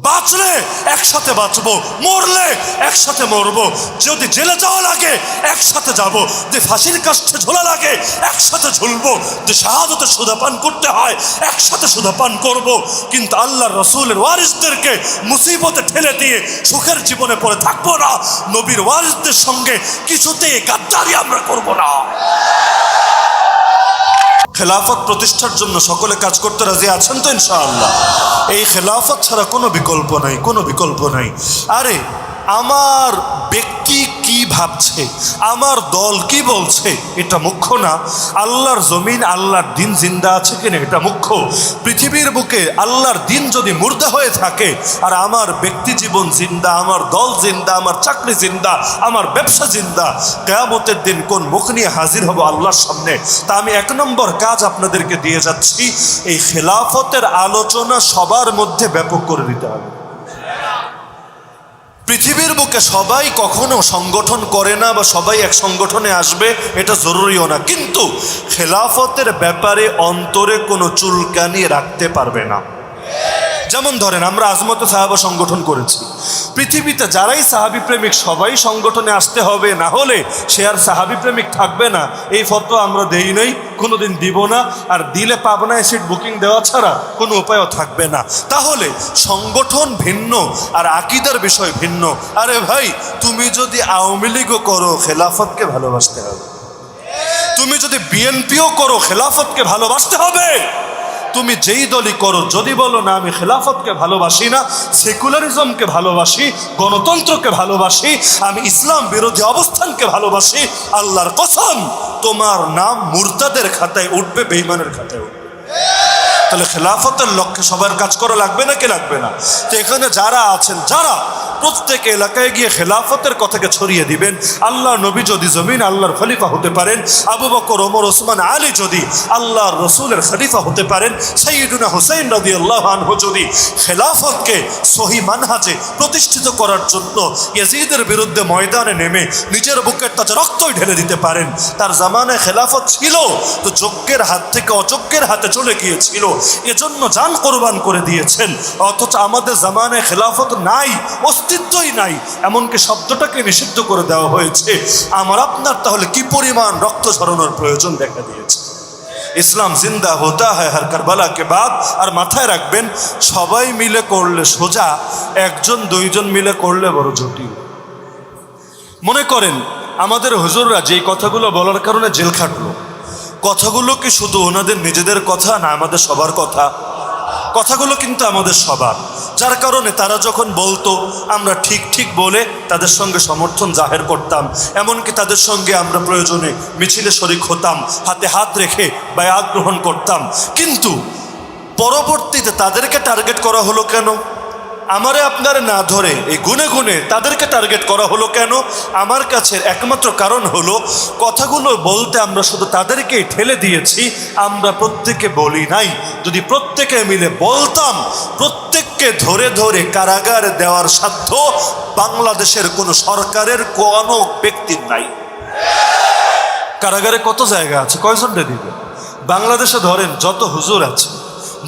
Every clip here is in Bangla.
বাঁচলে একসাথে বাঁচবো, মরলে একসাথে মরবো। যদি জেলে যাওয়া লাগে একসাথে যাব, যে ফাঁসির কাষ্ঠে ঝোলা লাগে একসাথে ঝুলবো, যে শাহাদতে সুধাপান করতে হয় একসাথে সুধাপান করব। কিন্তু আল্লাহর রসুলের ওয়ারিসদেরকে মুসিবতে ঠেলে দিয়ে সুখের জীবনে পড়ে থাকবো না। নবীর ওয়ারিসদের সঙ্গে কিছুতেই গাদ্দারি আমরা করব না। খেলাফত প্রতিষ্ঠার জন্য সকলে কাজ করতে রাজি আছেন তো ইনশাআল্লাহ? এই খেলাফত ছাড়া কোনো বিকল্প নাই, কোনো বিকল্প নাই। আরে আমার ব্যক্তি কি ভাবছে, আমার দল কি বলছে, এটা মুখ্য না। আল্লাহর জমিন, আল্লাহর দিন জিন্দা আছে কিনা এটা মুখ্য। পৃথিবীর বুকে আল্লাহর দিন যদি মুর্দা হয়ে থাকে আর আমার ব্যক্তি জীবন জিন্দা, আমার দল জিন্দা, আমার চাকরি জিন্দা, আমার ব্যবসা জিন্দা, কিয়ামতের দিন কোন মুখ নিয়ে হাজির হব আল্লাহর সামনে? তা আমি এক নম্বর কাজ আপনাদেরকে দিয়ে যাচ্ছি, এই খেলাফতের আলোচনা সবার মধ্যে ব্যাপক করে দিতে হবে। পৃথিবীর বুকে সবাই কখনো সংগঠন করে না বা সবাই এক সংগঠনে আসবে, এটা জরুরিও না। কিন্তু খেলাফতের ব্যাপারে অন্তরে কোনো চুলকানি রাখতে পারবে না। যেমন ধরেন আমরা আজমত সাহাবা সংগঠন করেছি, পৃথিবীতে যারাই সাহাবি প্রেমিক সবাই সংগঠনে আসতে হবে, না হলে সে আর সাহাবি প্রেমিক থাকবে না। এই ফতোয়া আমরা দেই নাই, কোনোদিন দিব না, আর দিলে পাবনায় সিট বুকিং দেওয়া ছাড়া কোনো উপায়ও থাকবে না। তাহলে সংগঠন ভিন্ন আর আকীদার বিষয় ভিন্ন। আরে ভাই, তুমি যদি আওয়ামী লীগও করো খেলাফতকে ভালোবাসতে হবে, তুমি যদি বিএনপিও করো খেলাফতকে ভালোবাসতে হবে। তুমি যেই দলই করো, যদি বলো না আমি খেলাফতকে ভালোবাসি না, সেকুলারিজমকে ভালোবাসি, গণতন্ত্রকে ভালোবাসি, আমি ইসলাম বিরোধী অবস্থানকে ভালোবাসি, আল্লাহর কসম তোমার নাম মুরতাদের খাতায় উঠবে, বেঈমানের খাতায় উঠবে। তাহলে খেলাফতের লক্ষ্যে সবার কাজ করা লাগবে না কি লাগবে না? তো এখানে যারা আছেন, যারা প্রত্যেক এলাকায় গিয়ে খেলাফতের কথাকে ছড়িয়ে দিবেন, আল্লাহ নবী যদি জমিন আল্লাহর খলিফা হতে পারেন, আবু বকর, ওমর, ওসমান, আলী যদি আল্লাহর রসুলের খলিফা হতে পারেন, সাইয়্যিদুনা হুসাইন রাদিয়াল্লাহু আনহু যদি খেলাফতকে সহি মানহাজে প্রতিষ্ঠিত করার জন্য ইয়াজিদের বিরুদ্ধে ময়দানে নেমে নিজের বুকের তাজা রক্তই ঢেলে দিতে পারেন, তার জামানায় খেলাফত ছিল তো যোগ্যের হাত থেকে অযোগ্যের হাতে চলে গিয়েছিল, এজন্য জান কোরবান করে দিয়েছেন। অথচ আমাদের জামানায় খেলাফত নাই, অস্তিত্বই নাই, এমনকি শব্দটাকে নিষিদ্ধ করে দেওয়া হয়েছে। আমার আপনার তাহলে কি পরিমাণ রক্ত ঝরানোর প্রয়োজন দেখা দিয়েছে? ইসলাম জিন্দা হতা হয় হর কারবালা কে বাদ। আর মাথায় রাখবেন, সবাই মিলে করলে সোজা, একজন দুইজন মিলে করলে বড় জটিল। মনে করেন আমাদের হুজুররা যেই কথাগুলো বলার কারণে জেল খাটলো, কথাগুলো কি শুধু ওনাদের নিজেদের কথা না আমাদের সবার কথা? কথাগুলো কিন্তু আমাদের সবার, যার কারণে তারা যখন বলতো আমরা ঠিক ঠিক বলে তাদের সঙ্গে সমর্থন জাহের করতাম, এমনকি তাদের সঙ্গে আমরা প্রয়োজনে মিছিলে শরিক হতাম, হাতে হাত রেখে বায়াত গ্রহণ করতাম। কিন্তু পরবর্তীতে তাদেরকে টার্গেট করা হলো কেন? আমারে আপনারে না ধরে এই গুনে গুনে তাদেরকে টার্গেট করা হলো কেন? আমার কাছে একমাত্র কারণ হলো কথাগুলো বলতে আমরা শুধু তাদেরকেই ঠেলে দিয়েছি, আমরা প্রত্যেকে বলি নাই। যদি প্রত্যেকে মিলে বলতাম, প্রত্যেককে ধরে ধরে কারাগারে দেওয়ার সাধ্য বাংলাদেশের কোনো সরকারের কোনো ব্যক্তির নাই। কারাগারে কত জায়গা আছে, কয়জনটা দিবে? বাংলাদেশে ধরেন যত হুজুর আছে,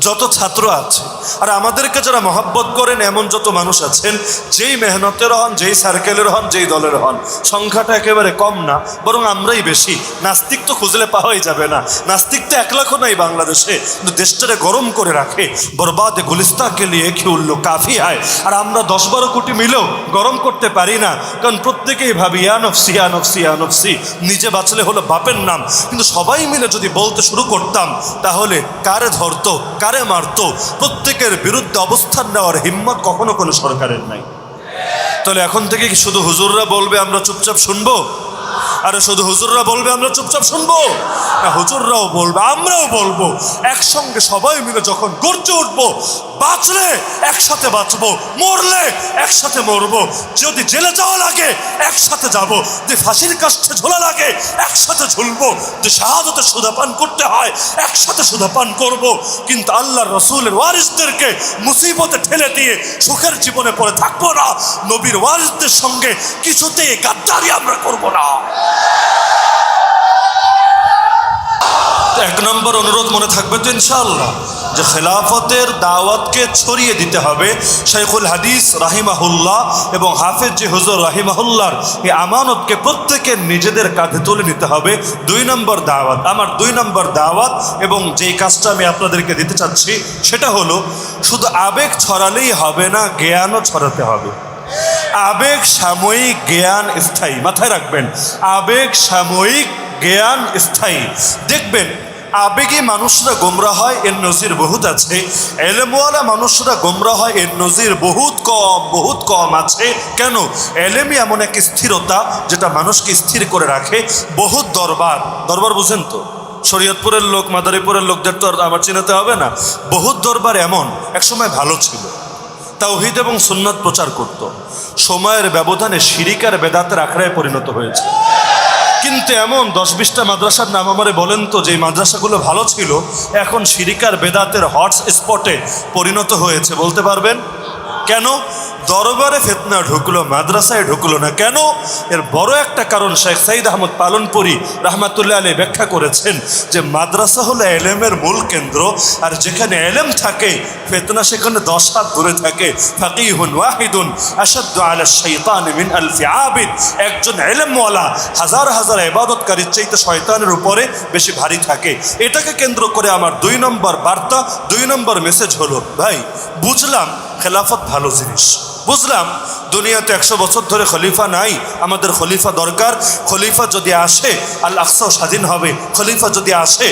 যত ছাত্র আছে, আর আমাদেরকে যারা মহব্বত করেন এমন যত মানুষ আছেন, যেই মেহনতের হন, যেই সার্কেলের হন, যেই দলের হন, সংখ্যাটা একেবারে কম না, বরং আমরাই বেশি। নাস্তিক তো খুঁজলে পাওয়াই যাবে না, নাস্তিক তো 1 লাখও নাই বাংলাদেশে, কিন্তু দেশটারে গরম করে রাখে। বরবাদে গুলিস্তাকে লিয়ে খেউল্লো কাফি হয়। আর আমরা 10-12 কোটি মিলেও গরম করতে পারি না, কারণ প্রত্যেকেই ভাবি ইয়া নফসি ইয়া নফসি ইয়া নফসি, নিজে বাঁচলে হলো বাপের নাম। কিন্তু সবাই মিলে যদি বলতে শুরু করতাম, তাহলে কারে ধরতো, কারে মারতো, প্রত্যেকের বিরুদ্ধে অবস্থান নেওয়ার হিম্মত কখনো কোনো সরকারের নাই। তাহলে এখন থেকে কি শুধু হুজুররা বলবে আমরা চুপচাপ শুনবো? আরে শুধু হুজুররা বলবে আমরা চুপচাপ শুনবো না? হুজুররাও বলবে, আমরাও বলবো, একসঙ্গে সবাই মিলে যখন গর্জে উঠবো, বাঁচলে একসাথে বাঁচবো, মরলে একসাথে মরবো, যদি জেলে যাওয়া লাগে একসাথে যাব, যে ফাঁসির কাষ্ঠে ঝোলা লাগে একসাথে ঝুলবো, যে শাহাদতে সুধাপান করতে হয় একসাথে সুধাপান করব। কিন্তু আল্লাহর রসুলের ওয়ারিসদেরকে মুসিবতে ঠেলে দিয়ে সুখের জীবনে পড়ে থাকবো না। নবীর ওয়ারিসদের সঙ্গে কিছুতেই গাদ্দারি আমরা করব না। 1 নম্বর অনুরোধ মনে থাকবে তো ইনশাআল্লাহ? যে খেলাফতের দাওয়াতকে ছড়িয়ে দিতে হবে। শাইখুল হাদিস রাহিমাহুল্লাহ এবং হাফেজ জি হুজুর রাহিমাহুল্লাহর এই আমানতকে প্রত্যেকের নিজেদের কাঁধে তুলে নিতে হবে। 2 নম্বর দাওয়াত, আমার 2 নম্বর দাওয়াত এবং যেই কাজটা আমি আপনাদেরকে দিতে চাচ্ছি সেটা হলো, শুধু আবেগ ছড়ালেই হবে না, জ্ঞানও ছড়াতে হবে। আবেগ সাময়িক, জ্ঞান স্থায়ী। মাথায় রাখবেন, আবেগ সাময়িক, জ্ঞান স্থায়ী। দেখবেন আবেগী মানুষরা গোমরা হয়, এর নজির বহুত আছে। এলেমওয়ালা মানুষরা গোমরা হয়, এর নজির বহুত কম আছে। কেন? এলেমই এমন এক স্থিরতা যেটা মানুষকে স্থির করে রাখে। বহুত দরবার বুঝেন তো, শরীয়তপুরের লোক, মাদারীপুরের লোকদের তো আর আমার চিনাতে হবে না। বহুত দরবার এমন একসময় ভালো ছিল, তাওহীদ এবং সুন্নাত প্রচার করত। সময়ের ব্যবধানে শিরিক আর বেদাতের আখড়ায় পরিণত হয়েছে। কিন্তু এমন 10-20টা মাদ্রাসার নাম আমারে বলেন তো, যে মাদ্রাসাগুলো ভালো ছিল এখন শিরিক আর বেদাতের হট স্পটে পরিণত হয়েছে, বলতে পারবেন? কেন? দরবারে ফিতনা ঢুকলো, মাদ্রাসায় ঢুকলো না। কেন? এর বড় একটা কারণ শেখ সাইদ আহমদ পালনপুরি রাহমাতুল্লাহ আলাইহি ব্যাখ্যা করেছেন যে মাদ্রাসা হলো এলেমের মূল কেন্দ্র, আর যেখানে এলেম থাকে ফিতনা সেখানে 10 হাত দূরে থাকে। ফাকিহুন ওয়াহিদুন আশাদ্দু আলা শাইতান মিন আলফি আবিদ। একজন এলেমওয়ালা হাজার হাজার ইবাদতকারীর চাইতে শয়তানের উপরে বেশি ভারী থাকে। এটাকে কেন্দ্র করে আমার 2 নম্বর বার্তা, 2 নম্বর মেসেজ হলো, ভাই বুঝলাম খেলাফত ভালো জিনিস, বুঝলাম দুনিয়াতে 100 বছর ধরে খলিফা নাই, আমাদের খলিফা দরকার। খলিফা যদি আসে আল আকসাও স্বাধীন হবে। খলিফা যদি আসে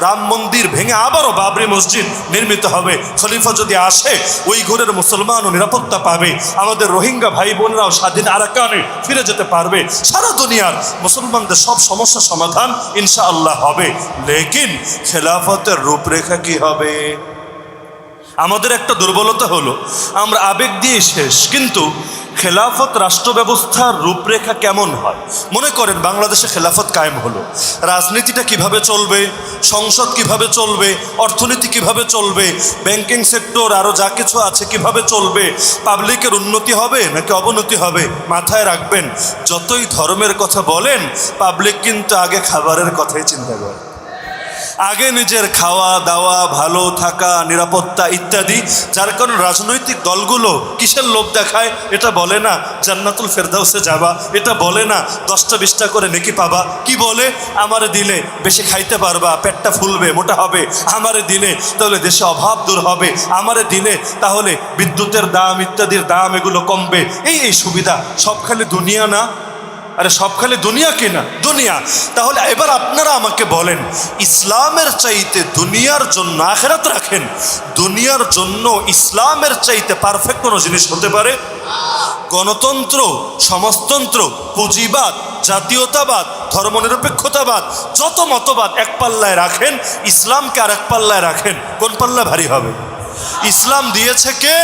রাম মন্দির ভেঙে আবারও বাবরি মসজিদ নির্মিত হবে। খলিফা যদি আসে উইঘুরের মুসলমানও নিরাপত্তা পাবে। আমাদের রোহিঙ্গা ভাই বোনরাও স্বাধীন আরাকানে ফিরে যেতে পারবে। সারা দুনিয়ার মুসলমানদের সব সমস্যা সমাধান ইনশাআল্লাহ হবে। লেকিন খেলাফতের রূপরেখা কি হবে? আমাদের একটা দুর্বলতা হলো আমরা আবেগ দিয়ে শেষ, কিন্তু খেলাফত রাষ্ট্র ব্যবস্থার রূপরেখা কেমন হয়? মনে করেন বাংলাদেশে খেলাফত কায়েম হলো, রাজনীতিটা কিভাবে চলবে, সংসদ কিভাবে চলবে, অর্থনীতি কিভাবে চলবে, ব্যাংকিং সেক্টর আরও যা কিছু আছে কিভাবে চলবে, পাবলিকের উন্নতি হবে নাকি অবনতি হবে? মাথায় রাখবেন, যতই ধর্মের কথা বলেন পাবলিক কিন্তু আগে খাবারের কথাই চিন্তা করে, আগে নিজের খাওয়া দাওয়া, ভালো থাকা, নিরাপত্তা ইত্যাদি। যার কারণে রাজনৈতিক দলগুলো কিসের লোভ দেখায়? এটা বলে না জান্নাতুল ফেরদাউসে যাবা, এটা বলে না 10টা 20টা করে নেকি পাবা। কি বলে? আমারে দিলে বেশি খাইতে পারবা, পেটটা ফুলবে, মোটা হবে। আমারে দিলে তাহলে দেশে অভাব দূর হবে। আমারে দিলে তাহলে বিদ্যুতের দাম ইত্যাদির দাম এগুলো কমবে। এই সুবিধা। সব খালি দুনিয়া না? আরে সব খালি দুনিয়া কিনা? দুনিয়া। তাহলে এবার আপনারা আমাকে বলেন, ইসলামের চাইতে দুনিয়ার জন্য আখিরাত রাখেন, দুনিয়ার জন্য ইসলামের চাইতে পারফেক্ট কোনো জিনিস হতে পারে? গণতন্ত্র, সমাজতন্ত্র, পুঁজিবাদ, জাতীয়তাবাদ, ধর্মনিরপেক্ষতাবাদ, যত মতবাদ এক পাল্লায় রাখেন, ইসলামকে আর এক পাল্লায় রাখেন, কোন পাল্লা ভারী হবে? ইসলাম দিয়েছে কে?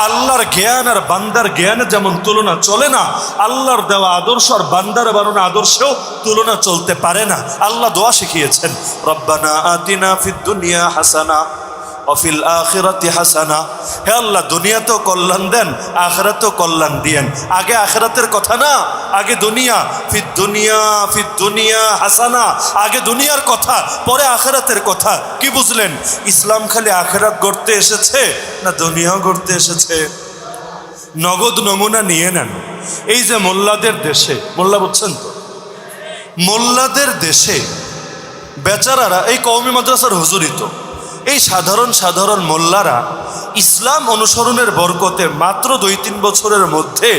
আল্লাহর জ্ঞান আর বান্দার জ্ঞানের যেমন তুলনা চলে না, আল্লাহর দেওয়া আদর্শ আর বান্দার বানানো আদর্শেও তুলনা চলতে পারে না। আল্লাহ দোয়া শিখিয়েছেন, রব্বানা আতিনা ফিদ দুনিয়া হাসানা অফিল আখিরাতি হাসানা। হে আল্লাহ, দুনিয়াতেও কল্যাণ দেন, আখিরাতেও কল্যাণ দিয়েন। আগে আখিরাতের কথা না, আগে দুনিয়া। ফিদ দুনিয়া হাসানা, আগে দুনিয়ার কথা, পরে আখিরাতের কথা। কি বুঝলেন? ইসলাম খালি আখিরাত গড়তে এসেছে না দুনিয়াও গড়তে এসেছে? নগদ নমুনা নিয়ে নেন। এই যে মোল্লাদের দেশে, মোল্লা বুঝছেন তো, মোল্লাদের দেশে বেচারারা, এই কওমি মাদ্রাসার হুজুরই তো, এই সাধারণ মোল্লারা ইসলাম অনুসরণের বরকতে মাত্র 2-3 বছরের মধ্যে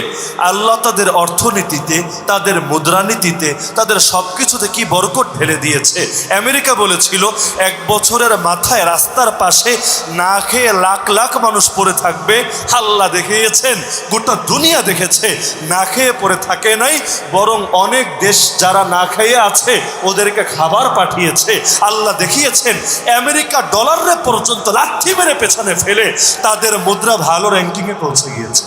আল্লাহ তাদের অর্থনীতিতে, তাদের মুদ্রানীতিতে, তাদের সব কিছুতে কি বরকত ঢেলে দিয়েছে। আমেরিকা বলেছিল 1 বছরের মাথায় রাস্তার পাশে না খেয়ে লাখ লাখ মানুষ পড়ে থাকবে। আল্লাহ দেখিয়েছেন, গোটা দুনিয়া দেখেছে, না খেয়ে পড়ে থাকে নাই, বরং অনেক দেশ যারা না খেয়ে আছে ওদেরকে খাবার পাঠিয়েছে। আল্লাহ দেখিয়েছেন আমেরিকা ডলারে পর্যন্ত লাথি মেরে পেছনে ফেলে তাদের মুদ্রা ভালো র্যাঙ্কিংয়ে পৌঁছে গিয়েছে।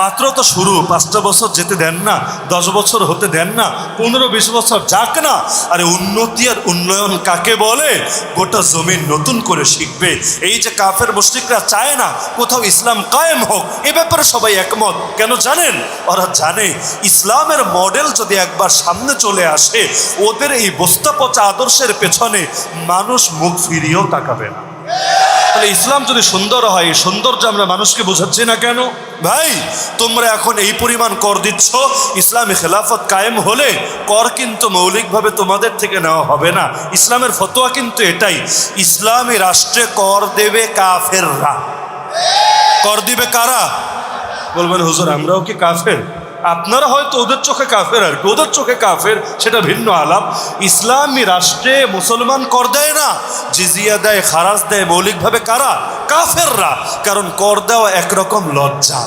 মাত্র তো শুরু, 5টা বছর যেতে দেন না, 10 বছর হতে দেন না, 15-20 বছর যাক না। আরে উন্নতি আর উন্নয়ন কাকে বলে? গোটা জমিন নতুন করে শিখবে। এই যে কাফের মুশরিকরা চায় না কোথাও ইসলাম কায়েম হোক, এ ব্যাপারে সবাই একমত। কেন জানেন? ওরা জানে ইসলামের মডেল যদি একবার সামনে চলে আসে, ওদের এই বস্তা পচা আদর্শের পেছনে মানুষ মুখ ফিরিয়েও তাকাবে না। তাহলে ইসলাম যদি সুন্দর হয়, এই সৌন্দর্য আমরা মানুষকে বোঝাচ্ছি না কেন? ভাই, তোমরা এখন এই পরিমাণ কর দিচ্ছ, ইসলামী খেলাফত কায়েম হলে কর কিন্তু মৌলিকভাবে তোমাদের থেকে নেওয়া হবে না। ইসলামের ফতোয়া কিন্তু এটাই, ইসলামী রাষ্ট্রে কর দেবে কাফেররা। কর দিবে কারা? বলবেন হুজুর আমরাও কি কাফের? আপনারা হয়তো ওদের চোখে কাফের, আর কি ওদের চোখে কাফের সেটা ভিন্ন আলাপ। ইসলামী রাষ্ট্রে মুসলমান কর দেয় না, জিজিয়া দেয়, খারাজ দেয় মৌলিকভাবে কারা? কাফেররা। কারণ কর দেওয়া একরকম লজ্জা,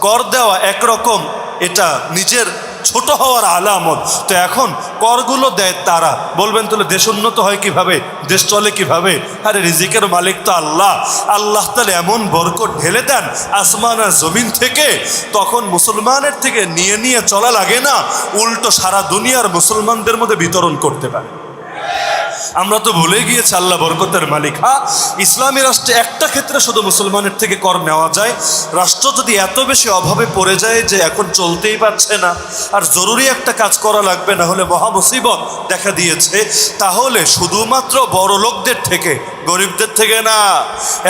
কর দেওয়া একরকম এটা নিজের ছোট হওয়ার আলামত। তো এখন করগুলো দেয় তারা। বলবেন তাহলে দেশ উন্নত হয় কিভাবে, দেশ চলে কিভাবে? আরে রিজিকের মালিক তো আল্লাহ। আল্লাহ তাহলে এমন বরকত ঢেলে দেন আসমান আর জমিন থেকে, তখন মুসলমানের থেকে নিয়ে নিয়ে চলা লাগে না, উল্টো সারা দুনিয়ার মুসলমানদের মধ্যে বিতরণ করতে পারে। আমরা তো ভুলে গিয়েছি আল্লাহ বরকতের মালিক। হ্যাঁ, ইসলামী রাষ্ট্রে একটা ক্ষেত্রে শুধু মুসলমানের থেকে কর নেওয়া যায়, রাষ্ট্র যদি এত বেশি অভাবে পড়ে যায় যে এখন চলতেই পারছে না, আর জরুরি একটা কাজ করা লাগবে, না হলে মহা মুসিবত দেখা দিয়েছে, তাহলে শুধুমাত্র বড় লোকদের থেকে, গরিবদের থেকে না।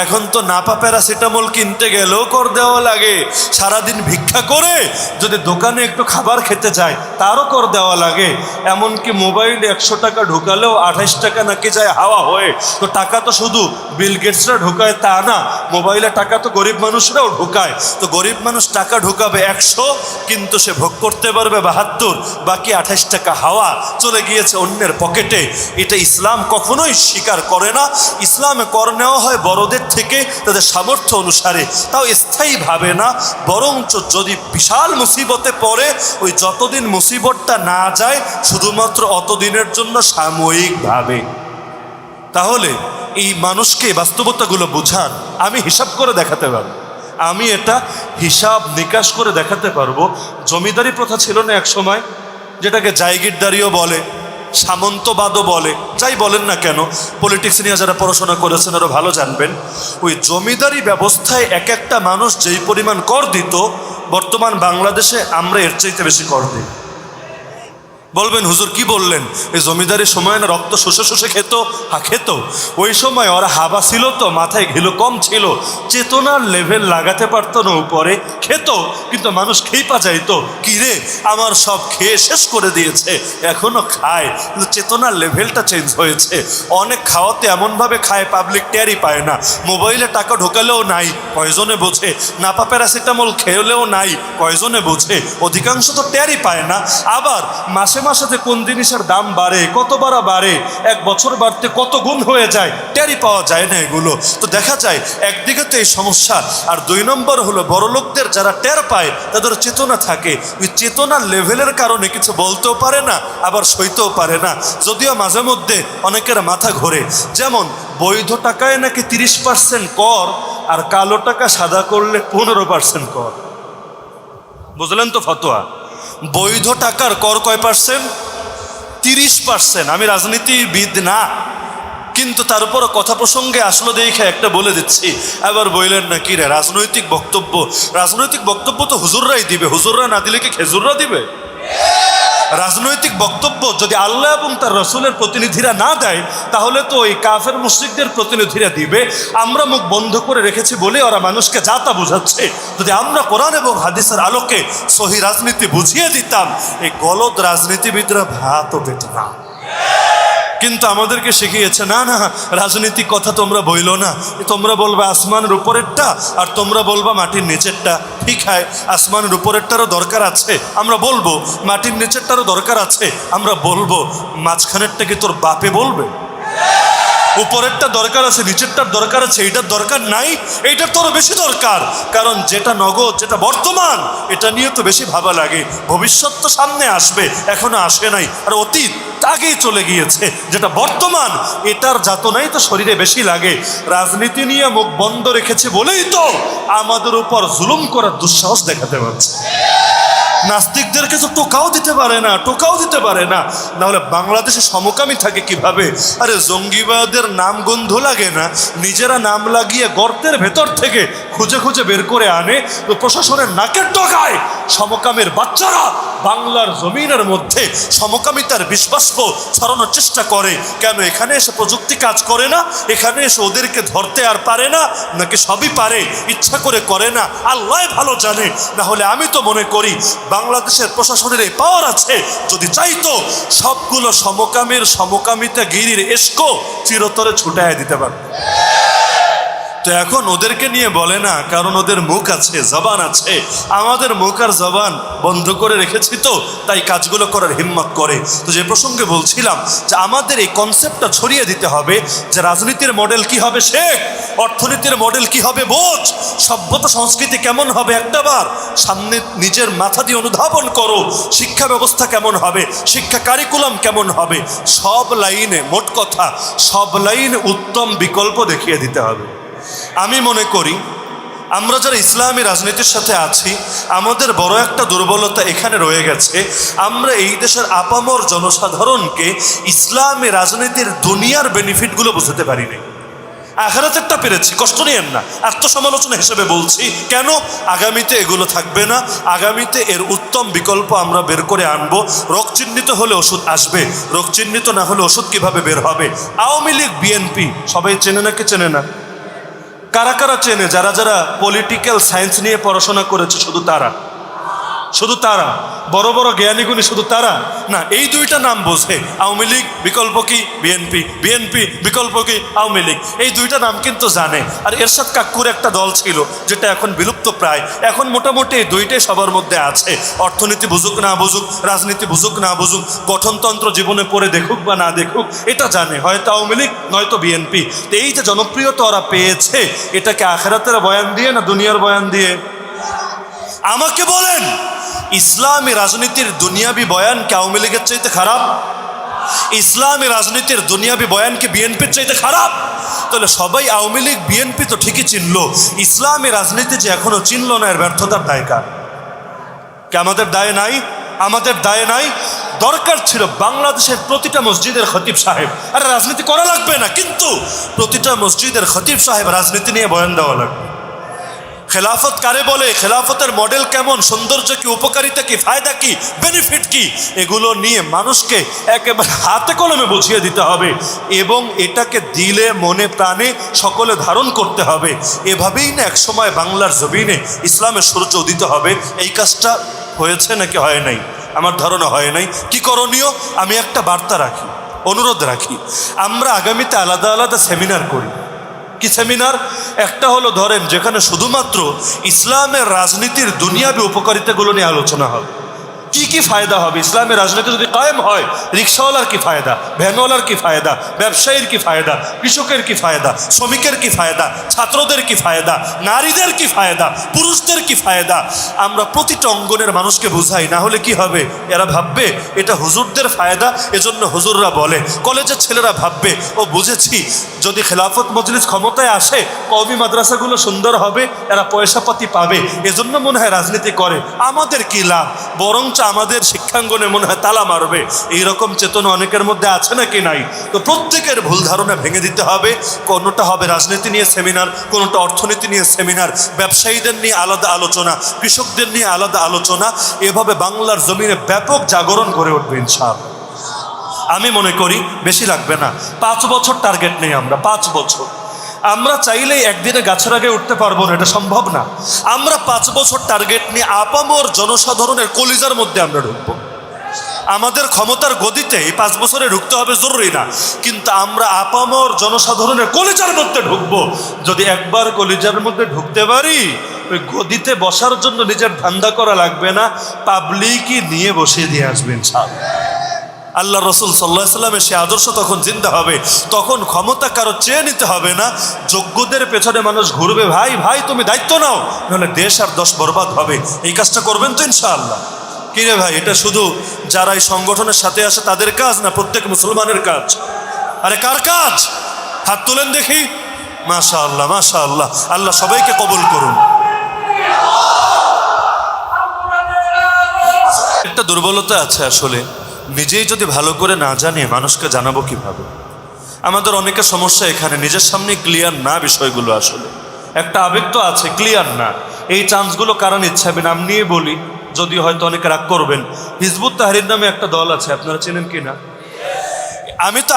এখন তো নাপা প্যারাসিটামল কিনতে গেলেও কর দেওয়া লাগে। সারাদিন ভিক্ষা করে যদি দোকানে একটু খাবার খেতে যায় তারও কর দেওয়া লাগে। এমনকি মোবাইলে 100 টাকা ঢুকালেও 28 টাকা নাকি যায় হাওয়া হয়ে। তো টাকা তো শুধু বিল গেটসরা ঢুকায় তা না, মোবাইলে টাকা তো গরিব মানুষরাও ঢুকায়। তো গরিব মানুষ টাকা ঢুকাবে 100, কিন্তু সে ভোগ করতে পারবে 72, বাকি 28 টাকা হাওয়া চলে গিয়েছে অন্যের পকেটে। এটা ইসলাম কখনোই স্বীকার করে না। ইসলামে কর নেওয়া হয় বড়দের থেকে তাদের সামর্থ্য অনুসারে, তাও স্থায়ীভাবে না, বরঞ্চ যদি বিশাল মুসিবতে পড়ে ওই যতদিন মুসিবতটা না যায় শুধুমাত্র অতদিনের জন্য সাময়িকভাবে। তাহলে এই মানুষকে বাস্তবতাগুলো বোঝান, আমি হিসাব করে দেখাতে পারবো, আমি এটা হিসাব নিকাশ করে দেখাতে পারবো। জমিদারি প্রথা ছিল না এক সময়, যেটাকে জায়গিরদারিও বলে, সামন্তবাদও বলে, যাই বলেন না কেন, পলিটিক্স নিয়ে যারা পড়াশোনা করেছেন আরও ভালো জানবেন। ওই জমিদারি ব্যবস্থায় এক একটা মানুষ যেই পরিমাণ কর দিত, বর্তমান বাংলাদেশে আমরা এর চাইতে বেশি কর দিই। বলবেন হুজুর কি বললেন, এই জমিদারির সময় না রক্ত শুষে শুষে খেত? হ্যাঁ খেত। ওই সময় ওরা হাবা ছিল তো, মাথায় ঘিলো কম ছিল, চেতনার লেভেল লাগাতে পারতো না উপরে, খেত, কিন্তু মানুষ খেইপা যাইতো, কি রে আমার সব খেয়ে শেষ করে দিয়েছে, এখনো খায়, কিন্তু চেতনার লেভেলটা চেঞ্জ হয়েছে। অনেক খাওয়াতে এমনভাবে খায় পাবলিক টেরই পায় না। মোবাইলে টাকা ঢোকালেও নাই, কয়জনে বোঝে? নাপা প্যারাসিটামল খেলেও নাই, কয়জনে বোঝে? অধিকাংশ তো টেরই পায় না। আবার মাসে মাসে যে কোন জিনিসের দাম বাড়ে, কতবার বাড়ে, এক বছর বাড়তে কত গুণ হয়ে যায়, টেরই পাওয়া যায় না এগুলো। তো দেখা যায় একদিকে তো এই সমস্যা, আর 2 নম্বর হলো বড় লোকদের যারা টের পায় তাদের চেতনা থাকে, ওই চেতনার লেভেলের কারণে কিছু বলতেও পারে না, আবার সইতেও পারে না। যদিও মাঝে মধ্যে অনেকের মাথা ঘোরে, যেমন বৈধ টাকায় নাকি 30% কর, আর কালো টাকা সাদা করলে 15% কর। বুঝলেন তো ফতোয়া? বৈধ টাকার কর কয় পার্সেন্ট? 30%। আমি রাজনীতিবিদ না, কিন্তু তার উপরও কথা প্রসঙ্গে আসলো দেখে একটা বলে দিচ্ছি। আবার বললেন না কি রে রাজনৈতিক বক্তব্য, রাজনৈতিক বক্তব্য তো হুজুররাই দিবে, হুজুররা না দিলে কি খেজুররা দিবে? রাজনৈতিক বক্তব্য যদি আল্লাহ এবং তার রসুলের প্রতিনিধিরা না দেয়, তাহলে তো ওই কাফের মুশরিকদের প্রতিনিধিরা দিবে। আমরা মুখ বন্ধ করে রেখেছি বলে ওরা মানুষকে যা তা বোঝাচ্ছে। যদি আমরা কোরআন এবং হাদিসের আলোকে সহি রাজনীতি বুঝিয়ে দিতাম, এই গলদ রাজনীতিবিদরা ভাতও পেত না। কিন্তু আমাদেরকে শিখিয়েছে না না, রাজনীতিক কথা তোমরা বইলো না, তোমরা বলবা আসমানের উপরেরটা আর তোমরা বলবা মাটির নিচেরটা। ঠিক হয়, আসমানের উপরেরটারও দরকার আছে, আমরা বলবো, মাটির নিচেরটারও দরকার আছে, আমরা বলবো, মাঝখানেরটা কি তোর বাপে বলবে? উপরেরটা দরকার আছে, নিচেরটার দরকার আছে, এইটার দরকার নাই, এইটার তো আরো বেশি দরকার। কারণ যেটা নগদ, যেটা বর্তমান, এটা নিয়ে তো বেশি ভাবা লাগে। ভবিষ্যৎ তো সামনে আসবে, এখনো আসে নাই, আর অতীত আগেই চলে গিয়েছে। যেটা বর্তমান, এটার যাতনাই তো শরীরে বেশি লাগে। রাজনীতি নিয়ে মুখ বন্ধ রেখেছে বলেই তো আমাদের উপর জুলুম করার দুঃসাহস দেখাতে পারছে। নাস্তিকদেরকে তো টোকাও দিতে পারে না, টোকাও দিতে পারে না, নাহলে বাংলাদেশে সমকামী থাকে কিভাবে? আরে জঙ্গিবাদের নাম গন্ধ লাগে না, নিজেরা নাম লাগিয়ে গর্তের ভেতর থেকে খুঁজে খুঁজে বের করে আনে। তো প্রশাসনের নাকের ডগায় সমকামের বাচ্চারা বাংলার জমিনের মধ্যে সমকামিতার বিশ্বাস্প ছড়ানোর চেষ্টা করে। কেন এখানে এসে প্রযুক্তি কাজ করে না? এখানে এসে ওদেরকে ধরতে আর পারে না, নাকি সবই পারে, ইচ্ছা করে না? আল্লাহ ভালো জানে। না হলে আমি তো মনে করি বাংলাদেশের প্রশাসনের এই পাওয়ার আছে, যদি চাইতো সবগুলো সমকামিতা গিরির এসকো চিরতরে ছুটাইয়া দিতে পারে। তো এখন ওদেরকে নিয়ে বলে না, কারণ ওদের মুখ আছে, জবান আছে। আমাদের মুখ আর জবান বন্ধ করে রেখেছি, তো তাই কাজগুলো করার হিম্মত করে। তো যে প্রসঙ্গে বলছিলাম যে আমাদের এই কনসেপ্টটা ছড়িয়ে দিতে হবে যে রাজনীতির মডেল কি হবে শেখ, অর্থনীতির মডেল কি হবে বোঝ, সভ্যতা সংস্কৃতি কেমন হবে একটাবার সামনে নিজের মাথা দিয়ে অনুধাবন করো। শিক্ষা ব্যবস্থা কেমন হবে, শিক্ষা কারিকুলাম কেমন হবে, সব লাইনে, মোট কথা সব লাইনে উত্তম বিকল্প দেখিয়ে দিতে হবে। আমি মনে করি আমরা যারা ইসলামী রাজনীতির সাথে আছি, আমাদের বড় একটা দুর্বলতা এখানে রয়ে গেছে। আমরা এই দেশের আপামর জনসাধারণকে ইসলামী রাজনীতির দুনিয়ার বেনিফিটগুলো বুঝতে পারিনি। আখিরাতেরটা পেরেছি, কষ্ট নিয়েন না, আত্মসমালোচনা হিসেবে বলছি। কেন? আগামীতে এগুলো থাকবে না, আগামীতে এর উত্তম বিকল্প আমরা বের করে আনবো। রোগ চিহ্নিত হলে ওষুধ আসবে, রোগ চিহ্নিত না হলে ওষুধ কিভাবে বের হবে? আওয়ামী লীগ, বিএনপি সবাই চেনে নাকি চেনে না? কারা কারা চেনে? যারা যারা পলিটিক্যাল সায়েন্স নিয়ে পড়াশোনা করেছে, শুধু তারা, শুধু তারা, বড় বড় জ্ঞানীগুলি শুধু তারা না। এই দুইটা নাম বোঝে, আওয়ামী লীগ বিকল্প কি বিএনপি, বিএনপি বিকল্প কি আওয়ামী লীগ, এই দুইটা নাম কিন্তু জানে। আর এরশাদ কাক্কুর একটা দল ছিল যেটা এখন বিলুপ্ত প্রায়, এখন মোটামুটি এই দুইটাই সবার মধ্যে আছে। অর্থনীতি বুঝুক না বুঝুক, রাজনীতি বুঝুক না বুঝুক, গঠনতন্ত্র জীবনে পড়ে দেখুক বা না দেখুক, এটা জানে, হয়তো আওয়ামী লীগ নয়তো বিএনপি। তো এই যে জনপ্রিয়তা ওরা পেয়েছে, এটাকে আখিরাতের বয়ান দিয়ে না দুনিয়ার বয়ান দিয়ে? আমাকে বলেন, ইসলামী রাজনীতির দুনিয়াবি বয়ান কি আওয়ামী লীগের চাইতে খারাপ? ইসলামী রাজনীতির দুনিয়াবি বয়ান কি বিএনপির চাইতে খারাপ? তাহলে সবাই আওয়ামী লীগ বিএনপি তো ঠিকই চিনলো, ইসলামী রাজনীতি যে এখনো চিনলো না, এর ব্যর্থতার দায় কার? কি আমাদের দায় নাই? আমাদের দায় নাই? দরকার ছিল বাংলাদেশের প্রতিটা মসজিদের খতিব সাহেব, আর রাজনীতি করা লাগবে না, কিন্তু প্রতিটা মসজিদের খতিব সাহেব রাজনীতি নিয়ে বয়ান দেওয়া লাগবে। খেলাফত কারে বলে, খেলাফতের মডেল কেমন, সৌন্দর্য কি, উপকারিতা কি, ফায়দা কি, বেনিফিট কি, এগুলো নিয়ে মানুষকে একেবারে হাতে কলমে বুঝিয়ে দিতে হবে এবং এটাকে দিলে মনে প্রাণে সকলে ধারণ করতে হবে। এভাবেই না একসময় বাংলার জমিনে ইসলামের সূর্য উদিত হবে। এই কাজটা হয়েছে নাকি হয় নাই? আমার ধারণা হয় নাই। কি করণীয়? আমি একটা বার্তা রাখি, অনুরোধ রাখি, আমরা আগামীতে আলাদা আলাদা সেমিনার করি। কি সেমিনার? একটা হলো ধরেন যেখানে শুধুমাত্র ইসলামের রাজনীতির দুনিয়াবি উপকারিতাগুলো নিয়ে আলোচনা হবে। কি কি ফায়দা হবে ইসলামের রাজনীতি যদি কায়েম হয়? রিক্সাওয়ালার কি ফায়দা, ভ্যানওয়ালার কি ফায়দা, ব্যবসায়ীর কি ফায়দা, কৃষকের কি ফায়দা, শ্রমিকের কি ফায়দা, ছাত্রদের কি ফায়দা, নারীদের কি ফায়দা, পুরুষদের কি ফায়দা, আমরা প্রতিটা অঙ্গনের মানুষকে বুঝাই। না হলে কি হবে? এরা ভাববে এটা হুজুরদের ফায়দা, এজন্য হুজুররা বলে। কলেজের ছেলেরা ভাববে ও বুঝেছি, যদি খেলাফত মজলিস ক্ষমতায় আসে কওমি মাদ্রাসাগুলো সুন্দর হবে, এরা পয়সাপাতি পাবে, এজন্য মনে হয় রাজনীতি করে। আমাদের কি লাভ? বরঞ্চ আমাদের শিক্ষাঙ্গনে মনে হয় তালা মারবে। এইরকম চেতনা অনেকের মধ্যে আছে নাকি নাই? তো প্রত্যেকের ভুল ধারণা ভেঙে দিতে হবে। কোনোটা হবে রাজনীতি নিয়ে সেমিনার, কোনোটা অর্থনীতি নিয়ে সেমিনার, ব্যবসায়ীদের নিয়ে আলাদা আলোচনা, কৃষকদের নিয়ে আলাদা আলোচনা। এভাবে বাংলার জমিনে ব্যাপক জাগরণ গড়ে উঠবে ইনশাআল্লাহ। আমি মনে করি বেশি লাগবে না, 5 বছর টার্গেট নেই আমরা, 5 বছর। আমরা চাইলেই একদিনে গাছের আগে উঠতে পারবো না, এটা সম্ভব না। আমরা 5 বছর টার্গেট নিয়ে আপামর জনসাধারণের কলিজার মধ্যে আমরা ঢুকবো। আমাদের ক্ষমতার গদিতে এই 5 বছরে ঢুকতে হবে জরুরি না, কিন্তু আমরা আপামর জনসাধারণের কলিজার মধ্যে ঢুকবো। যদি একবার কলিজার মধ্যে ঢুকতে পারি, ওই গদিতে বসার জন্য নিজের ধান্দা করা লাগবে না, পাবলিকই নিয়ে বসিয়ে দিয়ে আসবেন ইনশাআল্লাহ। আল্লাহ রসুল সাল্লাল্লাহু আলাইহি সাল্লামের সে আদর্শ তখন জিন্দা হবে। তখন ক্ষমতা কারো চেয়ে নিতে হবে না, যোগ্যদের পেছনে মানুষ ঘুরবে। ভাই ভাই তুমি দায়িত্ব নাও, নাহলে দেশ আর দশ বরবাদ হবে। এই কাজটা করবেন তো ইনশাআল্লাহ? কিরে ভাই, এটা শুধু যারা এই সংগঠনের সাথে আসে তাদের কাজ না, প্রত্যেক মুসলমানের কাজ? আরে কার কাজ? হাত তুলেন দেখি। মাশাআল্লাহ মাশাআল্লাহ, আল্লাহ সবাইকে কবুল করুন। একটা দুর্বলতা আছে আসলে, নিজেই যদি ভালো করে না জানি মানুষকে জানাবো কিভাবে? আমাদের অনেকের সমস্যা এখানে, নিজের সামনে ক্লিয়ার না বিষয়গুলো। আসলে একটা আবেগ তো আছে, ক্লিয়ার না। এই চান্সগুলো কারণ ইচ্ছা হবে, নাম নিয়ে বলি, যদি হয়তো অনেকে রাগ করবেন। হিজবুত তাহরির নামে একটা দল আছে, আপনারা চেনেন কি না? আমি তো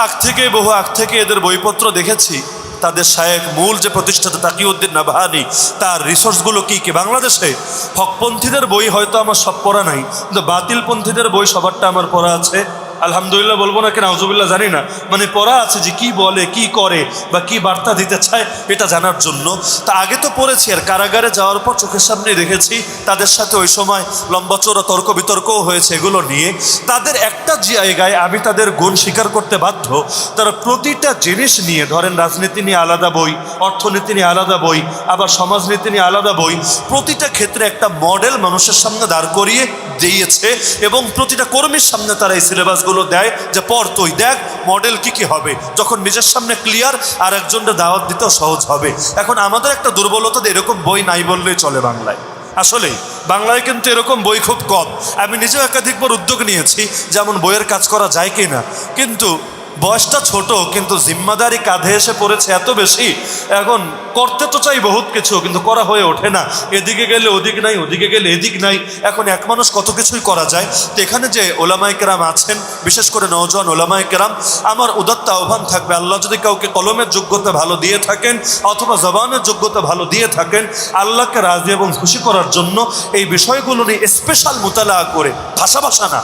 বহু আগ থেকে এদের বইপত্র দেখেছি। তাদের শায়েখ, মূল যে প্রতিষ্ঠাতা তাকিউদ্দিন নাবহানী, তার রিসোর্সগুলো কি কি। বাংলাদেশে হকপন্থীদের বই হয়তো আমার সব পড়া নাই, কিন্তু বাতিলপন্থীদের বই সবারটা আমার পড়া আছে। আলহামদুলিল্লাহ বলবো না, কেন আউযুবিল্লাহ জানি না, মানে পড়া আছে যে কি বলে, কি করে, বা কি বার্তা দিতে চায় এটা জানার জন্য। তা আগে তো পড়েছি, আর কারাগারে যাওয়ার পর চোখের সামনে দেখেছি তাদের সাথে ওই সময় লম্বা চৌড়া তর্ক বিতর্কও হয়েছে এগুলো নিয়ে। তাদের একটা জায়গায় আমি তাদের গুণ স্বীকার করতে বাধ্য, তারা প্রতিটা জিনিস নিয়ে, ধরেন রাজনীতি নিয়ে আলাদা বই, অর্থনীতি নিয়ে আলাদা বই, আবার সমাজনীতি নিয়ে আলাদা বই, প্রতিটা ক্ষেত্রে একটা মডেল মানুষের সামনে দাঁড় করিয়ে দিয়েছে। এবং প্রতিটা কর্মীর সামনে তারা এই সিলেবাসগুলো দেয় যে পড় তুই, দেখ মডেল কি কি হবে। যখন নিজের সামনে ক্লিয়ার, আর একজনের দাওয়াত দিতেও সহজ হবে। এখন আমাদের একটা দুর্বলতা, এরকম বই নাই বললেই চলে বাংলায়। আসলে বাংলায় কিন্তু এরকম বই খুব কম। আমি নিজেও একাধিকবার উদ্যোগ নিয়েছি যেমন বইয়ের কাজ করা যায় কি না, কিন্তু বয়সটা ছোট, কিন্তু জিম্মাদারি কাঁধে এসে পড়েছে এত বেশি। এখন করতে তো চাই বহুত কিছু, কিন্তু করা হয়ে ওঠে না। এদিকে গেলে ওদিক নাই, ওদিকে গেলে এদিক নাই। এখন এক মানুষ কত কিছুই করা যায়। তো এখানে যে ওলামায়ে কেরাম আছেন, বিশেষ করে নওজোয়ান ওলামায়ে কেরাম, আমার উদাত্ত আহ্বান থাকবে, আল্লাহ যদি কাউকে কলমের যোগ্যতা ভালো দিয়ে থাকেন অথবা জবানের যোগ্যতা ভালো দিয়ে থাকেন, আল্লাহকে রাজি এবং খুশি করার জন্য এই বিষয়গুলো নিয়ে স্পেশাল মুতালা করে, ভাষা না,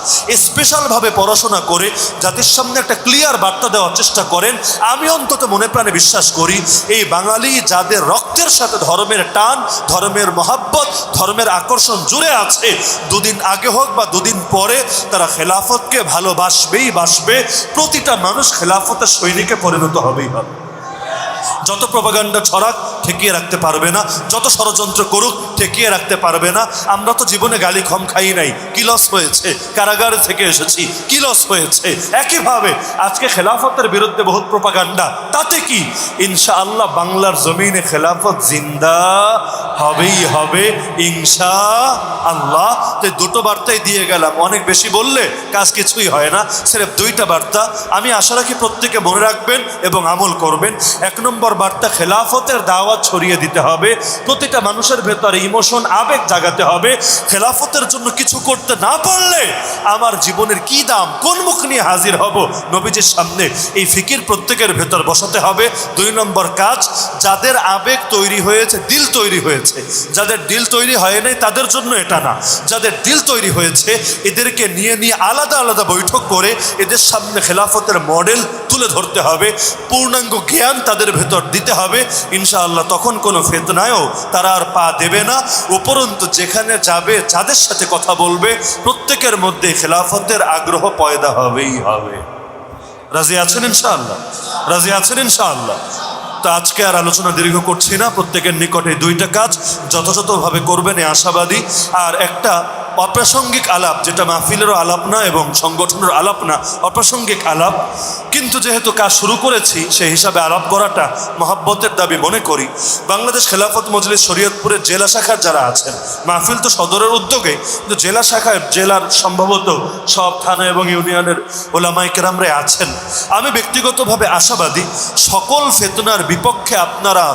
স্পেশালভাবে পড়াশোনা করে জাতির সামনে একটা ক্লিয়ার বার্তা দেওয়ার চেষ্টা করেন। আমি অন্তত মনে প্রাণে বিশ্বাস করি, এই বাঙালি যাদের রক্তের সাথে ধর্মের টান, ধর্মের মহাব্বত, ধর্মের আকর্ষণ জুড়ে আছে, দুদিন আগে হোক বা দুদিন পরে তারা খেলাফতকে ভালোবাসবেই বাসবে। প্রতিটা মানুষ খেলাফতের সৈনিকে পরিণত হবেই হবে। যত প্রপাগান্ডা ছড়াক ঠেকিয়ে রাখতে পারবে না, যত ষড়যন্ত্র করুক ঠেকিয়ে রাখতে পারবে না। আমরা তো জীবনে গালি কম খাই নাই, কি লস হয়েছে? কারাগার থেকে এসেছি, কি লস হয়েছে? একইভাবে আজকে খেলাফতের বিরুদ্ধে বহুত প্রপাগান্ডা, তাতে কি? ইনশাআল্লাহ বাংলার জমিনে খেলাফত জিন্দা হবেই হবে ইনশাআল্লাহ। তো দুটো বার্তাই দিয়ে গেলাম, অনেক বেশি বললে কাজ কিছুই হয় না। সির্ফ দুইটা বার্তা আমি আশা রাখি প্রত্যেকে মনে রাখবেন এবং আমল করবেন। এক নম্বর বার্তা, খেলাফতের দাওয়াত ছড়িয়ে দিতে হবে। প্রতিটা মানুষের ভেতরে ইমোশন, আবেগ জাগাতে হবে। খেলাফতের জন্য কিছু করতে না পারলে আমার জীবনের কি দাম, কোন মুখ নিয়ে হাজির হব নবীজির সামনে, এই ফিকির প্রত্যেকের ভেতর বসাতে হবে। দুই নম্বর কাজ, যাদের আবেগ তৈরি হয়েছে, দিল তৈরি হয়েছে, যাদের দিল তৈরি হয় নাই তাদের জন্য এটা না, যাদের দিল তৈরি হয়েছে এদেরকে নিয়ে আলাদা আলাদা বৈঠক করে এদের সামনে খেলাফতের মডেল তুলে ধরতে হবে। পূর্ণাঙ্গ জ্ঞান তাদের ভেতর দিতে হবে ইনশাআল্লাহ। তখন কোনো ফিতনায়ও তারা আর পা দেবে না। উপরন্তু যেখানে যাবে, যাদের সাথে কথা বলবে, প্রত্যেকের মধ্যে খেলাফতের আগ্রহ পয়দা হবেই হবে। রাজি আছেন ইনশাআল্লাহ? রাজি আছেন ইনশাআল্লাহ? তো আজকে আর আলোচনা দীর্ঘ করছি না। প্রত্যেকের নিকটে দুইটা কাজ যথাযথভাবে করবেন এ আশাবাদী। আর একটা অপ্রাসঙ্গিক আলাপ, যেটা মাহফিলেরও আলাপ না এবং সংগঠনের আলাপ না, অপ্রাসঙ্গিক আলাপ, কিন্তু যেহেতু কাজ শুরু করেছি সেই হিসাবে আলাপ করাটা মহাব্বতের দাবি মনে করি। বাংলাদেশ খেলাফত মজলিস শরীয়তপুরের জেলা শাখার যারা আছেন, মাহফিল তো সদরের উদ্যোগে, কিন্তু জেলা শাখায়, জেলার সম্ভবত সব থানা এবং ইউনিয়নের ওলামায়ে কেরামরা আছেন। আমি ব্যক্তিগতভাবে আশাবাদী সকল ফিতনার বিপক্ষে আপনারা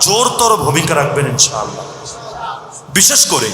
জোরতর ভূমিকা রাখবেন ইনশাআল্লাহ। বিশেষ করে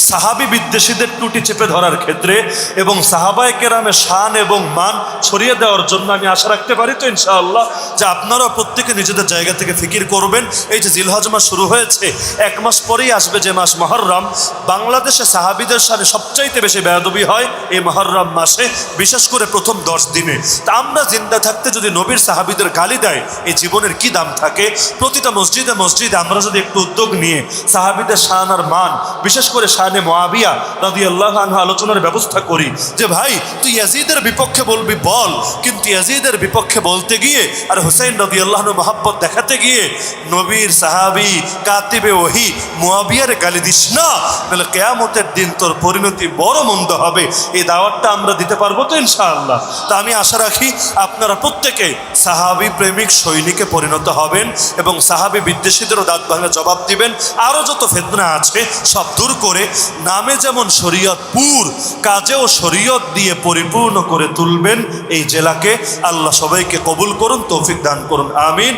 সাহাবী বিদ্বেষীদের টুটি চেপে ধরার ক্ষেত্রে এবং সাহাবায়ে কেরামের শান এবং মান ছড়িয়ে দেওয়ার জন্য আমি আশা রাখতে পারি তো ইনশাআল্লাহ যে আপনারাও প্রত্যেকে নিজেদের জায়গা থেকে ফিকির করবেন। এই যে জিলহজ মাস শুরু হয়েছে, এক মাস পরেই আসবে যে মাস মুহররম। বাংলাদেশে সাহাবীদের সাথে সবচাইতে বেশি বেয়াদবি হয় এই মুহররম মাসে, বিশেষ করে প্রথম 10 দিনে। তা আমরা জিন্দা থাকতে যদি নবীর সাহাবীদের গালি দেয়, এই জীবনের কি দাম থাকে? প্রতিটা মসজিদে মসজিদে আমরা যদি একটু উদ্যোগ নিয়ে সাহাবীদের শান আর মান শান, বিশেষ করে শানে মুআবিয়া রাদিয়াল্লাহু আনহু আলোচনার ব্যবস্থা করি যে ভাই তুই ইয়াজিদের বিপক্ষে বলবি বল, কিন্তু ইয়াজিদের বিপক্ষে বলতে গিয়ে আর হুসাইন রাদিয়াল্লাহু আনহু মহব্বত দেখাতে গিয়ে নবীর সাহাবী কাতিবে ওহী মুআবিয়ার গালি দিস না, তাহলে কিয়ামতের দিন তোর পরিণতি বড় মন্দ হবে। এই দাওয়াতটা আমরা দিতে পারবো তো ইনশাআল্লাহ? তা আমি আশা রাখি আপনারা প্রত্যেকে সাহাবী প্রেমিক সৈনিকে পরিণত হবেন এবং সাহাবী বিদ্বেষীদেরও দাঁত ভাঙা জবাব দিবেন। আরও যত ফিতনা আছে সব দূর করে নামে যেমন শরীয়তপুর কাজেও শরীয়ত দিয়ে পরিপূর্ণ করে তুলবেন এই জেলাকে। আল্লাহ সবাইকে কবুল করুন, তৌফিক দান করুন, আমিন।